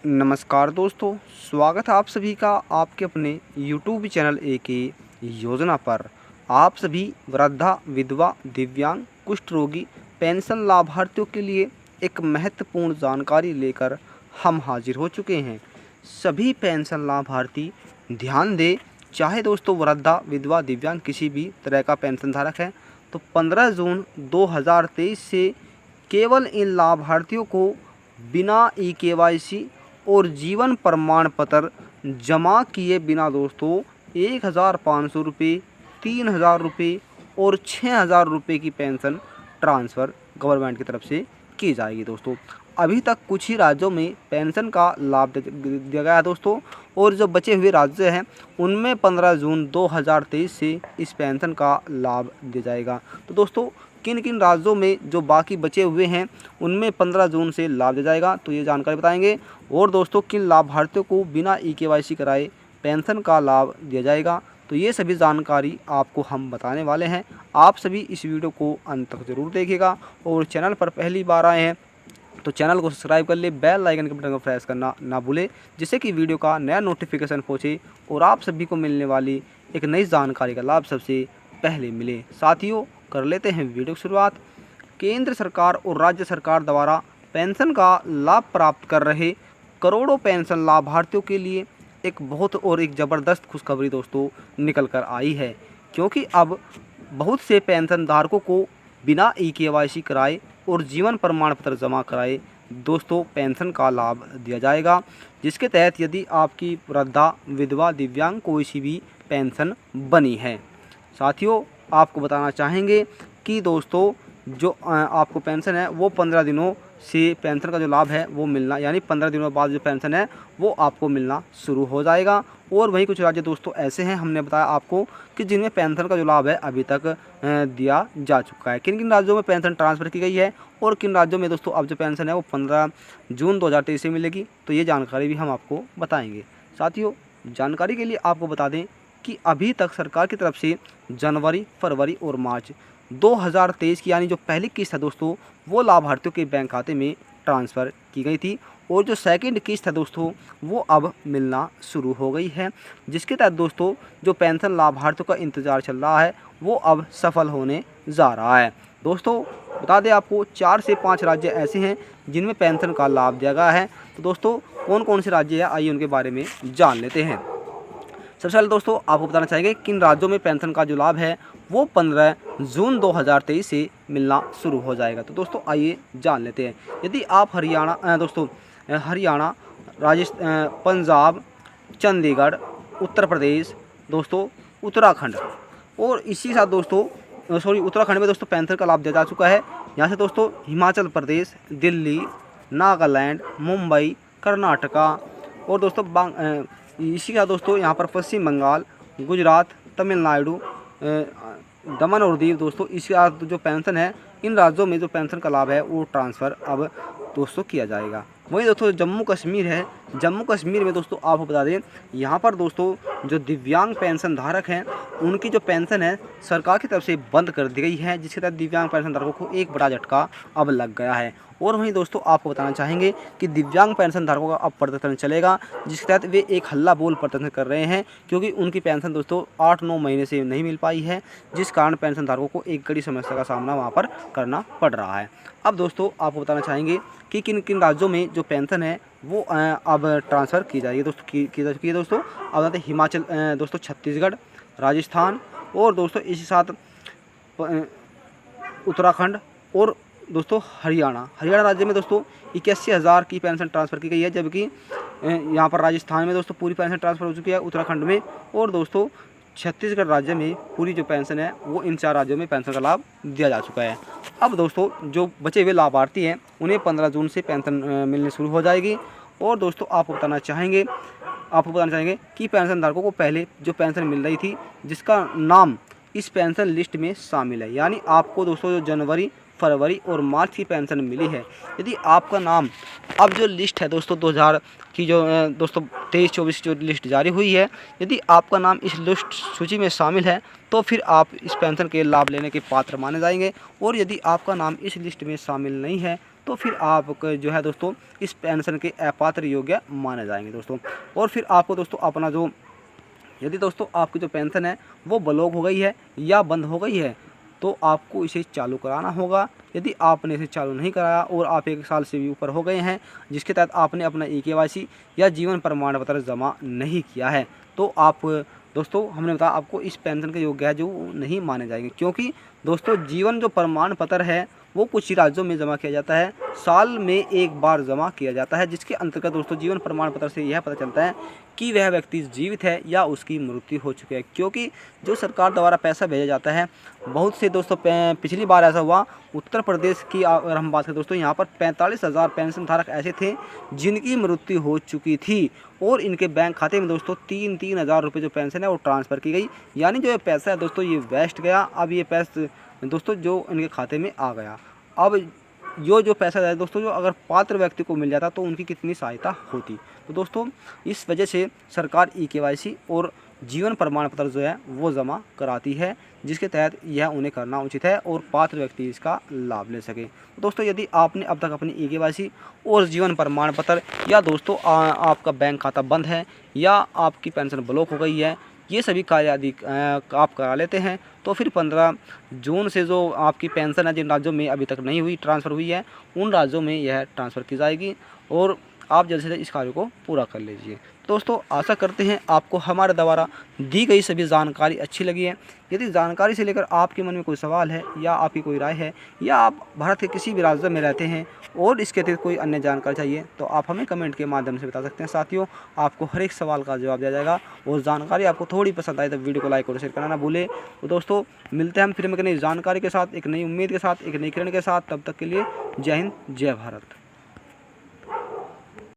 नमस्कार दोस्तों, स्वागत है आप सभी का आपके अपने YouTube चैनल के योजना पर। आप सभी वृद्धा, विधवा, दिव्यांग, कुष्ठ रोगी पेंशन लाभार्थियों के लिए एक महत्वपूर्ण जानकारी लेकर हम हाजिर हो चुके हैं। सभी पेंशन लाभार्थी ध्यान दें, चाहे दोस्तों वृद्धा, विधवा, दिव्यांग किसी भी तरह का पेंशन धारक है, तो 15 जून 2023 से केवल इन लाभार्थियों को बिना ई-केवाईसी और जीवन प्रमाण पत्र जमा किए बिना दोस्तों 1,500 रुपये, 3,000 रुपये और 6,000 रुपये की पेंशन ट्रांसफ़र गवर्नमेंट की तरफ से की जाएगी दोस्तों। अभी तक कुछ ही राज्यों में पेंशन का लाभ दिया गया है दोस्तों, और जो बचे हुए राज्य हैं उनमें 15 जून 2023 से इस पेंशन का लाभ दिया जाएगा। तो दोस्तों किन किन राज्यों में जो बाकी बचे हुए हैं उनमें 15 जून से लाभ दिया जाएगा, तो ये जानकारी बताएंगे। और दोस्तों किन लाभार्थियों को बिना ई-केवाईसी कराए पेंशन का लाभ दिया जाएगा, तो ये सभी जानकारी आपको हम बताने वाले हैं। आप सभी इस वीडियो को अंत तक ज़रूर देखिएगा, और चैनल पर पहली बार आए हैं तो चैनल को सब्सक्राइब कर ले, बेल आइकन के बटन को प्रेस करना ना भूले, जिससे कि वीडियो का नया नोटिफिकेशन पहुँचे और आप सभी को मिलने वाली एक नई जानकारी का लाभ सबसे पहले मिले। साथियों, कर लेते हैं वीडियो की शुरुआत। केंद्र सरकार और राज्य सरकार द्वारा पेंशन का लाभ प्राप्त कर रहे करोड़ों पेंशन लाभार्थियों के लिए एक ज़बरदस्त खुशखबरी दोस्तों निकल कर आई है, क्योंकि अब बहुत से पेंशन धारकों को बिना ई-केवाईसी कराए और जीवन प्रमाण पत्र जमा कराए दोस्तों पेंशन का लाभ दिया जाएगा, जिसके तहत यदि आपकी वृद्धा, विधवा, दिव्यांग कोई सी भी पेंशन बनी है। साथियों, आपको बताना चाहेंगे कि दोस्तों जो आपको पेंशन है वो 15 दिनों से पेंशन का जो लाभ है वो मिलना, यानी 15 दिनों बाद जो पेंशन है वो आपको मिलना शुरू हो जाएगा। और वहीं कुछ राज्य दोस्तों ऐसे हैं, हमने बताया आपको कि जिनमें पेंशन का जो लाभ है अभी तक दिया जा चुका है। किन किन राज्यों में पेंशन ट्रांसफ़र की गई है और किन राज्यों में दोस्तों अब जो पेंशन है वो 15 जून 2023 से मिलेगी, तो ये जानकारी भी हम आपको बताएंगे। साथियों, जानकारी के लिए आपको बता दें कि अभी तक सरकार की तरफ से जनवरी, फरवरी और मार्च 2023 की यानी जो पहली किस्त है दोस्तों वो लाभार्थियों के बैंक खाते में ट्रांसफ़र की गई थी, और जो सेकंड किस्त है दोस्तों वो अब मिलना शुरू हो गई है, जिसके तहत दोस्तों जो पेंशन लाभार्थियों का इंतज़ार चल रहा है वो अब सफल होने जा रहा है। दोस्तों बता दें आपको 4 से 5 राज्य ऐसे हैं जिनमें पेंशन का लाभ दिया गया है। तो दोस्तों कौन कौन से राज्य हैं, आइए उनके बारे में जान लेते हैं। सबसे पहले दोस्तों आपको बताना चाहेंगे किन राज्यों में पेंशन का जो लाभ है वो 15 जून 2023 से मिलना शुरू हो जाएगा। तो दोस्तों आइए जान लेते हैं। यदि आप हरियाणा, राजस्थान, पंजाब, चंडीगढ़, उत्तर प्रदेश, दोस्तों उत्तराखंड, और इसी के साथ दोस्तों उत्तराखंड में दोस्तों पेंशन का लाभ दिया जा चुका है। यहाँ से दोस्तों हिमाचल प्रदेश, दिल्ली, नागालैंड, मुंबई, कर्नाटका, और दोस्तों इसी का दोस्तों यहाँ पर पश्चिम बंगाल, गुजरात, तमिलनाडु, दमन और दीव दोस्तों, इसका जो पेंशन है इन राज्यों में जो पेंशन का लाभ है वो ट्रांसफ़र अब दोस्तों किया जाएगा। वहीं दोस्तों जम्मू कश्मीर है, जम्मू कश्मीर में दोस्तों आपको बता दें यहाँ पर दोस्तों जो दिव्यांग पेंशन धारक हैं उनकी जो पेंशन है सरकार की तरफ से बंद कर दी गई है, जिसके तहत दिव्यांग पेंशन धारकों को एक बड़ा झटका अब लग गया है। और वहीं दोस्तों आपको बताना चाहेंगे कि दिव्यांग पेंशन धारकों का अब प्रदर्शन चलेगा, जिसके तहत वे एक हल्ला बोल प्रदर्शन कर रहे हैं, क्योंकि उनकी पेंशन दोस्तों 8-9 महीने से नहीं मिल पाई है, जिस कारण पेंशन धारकों को एक बड़ी समस्या का सामना वहां पर करना पड़ रहा है। अब दोस्तों आपको बताना चाहेंगे कि किन किन राज्यों में जो पेंशन है वो अब ट्रांसफ़र की जाएगी दोस्तों, की जा चुकी है दोस्तों। अब बताते हैं हिमाचल, दोस्तों छत्तीसगढ़, राजस्थान, और दोस्तों इसी साथ उत्तराखंड, और दोस्तों हरियाणा राज्य में दोस्तों 81,000 की पेंशन ट्रांसफ़र की गई है, जबकि यहाँ पर राजस्थान में दोस्तों पूरी पेंशन ट्रांसफ़र हो चुकी है उत्तराखंड में, और दोस्तों छत्तीसगढ़ राज्य में पूरी जो पेंशन है वो इन 4 राज्यों में पेंशन का लाभ दिया जा चुका है। अब दोस्तों जो बचे हुए लाभार्थी हैं उन्हें 15 जून से पेंशन मिलनी शुरू हो जाएगी। और दोस्तों आपको बताना चाहेंगे कि पेंशन धारकों को पहले जो पेंशन मिल रही थी जिसका नाम इस पेंशन लिस्ट में शामिल है, यानी आपको दोस्तों जो जनवरी, फरवरी और मार्च की पेंशन मिली है, यदि आपका नाम अब जो लिस्ट है दोस्तों 2000 की जो दोस्तों 23-24 जो लिस्ट जारी हुई है, यदि आपका नाम इस लिस्ट सूची में शामिल है तो फिर आप इस पेंशन के लाभ लेने के पात्र माने जाएंगे। और यदि आपका नाम इस लिस्ट में शामिल नहीं है तो फिर आप जो है दोस्तों इस पेंशन के अपात्र योग्य माने जाएंगे दोस्तों। और फिर आपको दोस्तों अपना जो, यदि दोस्तों आपकी जो पेंशन है वो ब्लॉक हो गई है या बंद हो गई है तो आपको इसे चालू कराना होगा। यदि आपने इसे चालू नहीं कराया और आप 1 साल से भी ऊपर हो गए हैं जिसके तहत आपने अपना EKYC या जीवन प्रमाण पत्र जमा नहीं किया है तो आप दोस्तों हमने बताया आपको इस पेंशन के योग्य है जो नहीं माने जाएंगे। क्योंकि दोस्तों जीवन जो प्रमाण पत्र है वो कुछ ही राज्यों में जमा किया जाता है, साल में एक बार जमा किया जाता है, जिसके अंतर्गत दोस्तों जीवन प्रमाण पत्र से यह पता चलता है कि वह व्यक्ति जीवित है या उसकी मृत्यु हो चुकी है। क्योंकि जो सरकार द्वारा पैसा भेजा जाता है, बहुत से दोस्तों पिछली बार ऐसा हुआ उत्तर प्रदेश की अगर हम बात करें दोस्तों, यहाँ पर 45,000 पेंशन धारक ऐसे थे जिनकी मृत्यु हो चुकी थी और इनके बैंक खाते में दोस्तों 3-3 हज़ार रुपये जो पेंशन है वो ट्रांसफ़र की गई। यानी जो ये पैसा है दोस्तों ये वेस्ट गया। अब ये पैसा दोस्तों जो इनके खाते में आ गया। अब जो पैसा है दोस्तों जो अगर पात्र व्यक्ति को मिल जाता तो उनकी कितनी सहायता होती। तो दोस्तों इस वजह से सरकार EKYC और जीवन प्रमाण पत्र जो है वो जमा कराती है, जिसके तहत यह उन्हें करना उचित है और पात्र व्यक्ति इसका लाभ ले सके। तो दोस्तों यदि आपने अब तक अपनी EKYC और जीवन प्रमाण पत्र या दोस्तों आपका बैंक खाता बंद है या आपकी पेंशन ब्लॉक हो गई है, ये सभी कार्य आदि आप करा लेते हैं तो फिर 15 जून से जो आपकी पेंशन है जिन राज्यों में अभी तक नहीं हुई ट्रांसफ़र हुई है उन राज्यों में यह ट्रांसफ़र की जाएगी और आप जल्द से जल्द इस कार्य को पूरा कर लीजिए। दोस्तों आशा करते हैं आपको हमारे द्वारा दी गई सभी जानकारी अच्छी लगी है। यदि जानकारी से लेकर आपके मन में कोई सवाल है या आपकी कोई राय है या आप भारत के किसी भी राज्य में रहते हैं और इसके अतिरिक्त कोई अन्य जानकारी चाहिए तो आप हमें कमेंट के माध्यम से बता सकते हैं। साथियों आपको हर एक सवाल का जवाब दिया जाएगा और जानकारी आपको थोड़ी पसंद आए तो वीडियो को लाइक और शेयर करना ना भूलें। तो दोस्तों मिलते हैं हम फिर एक नई जानकारी के साथ, एक नई उम्मीद के साथ, एक नई किरण के साथ। तब तक के लिए जय हिंद, जय भारत।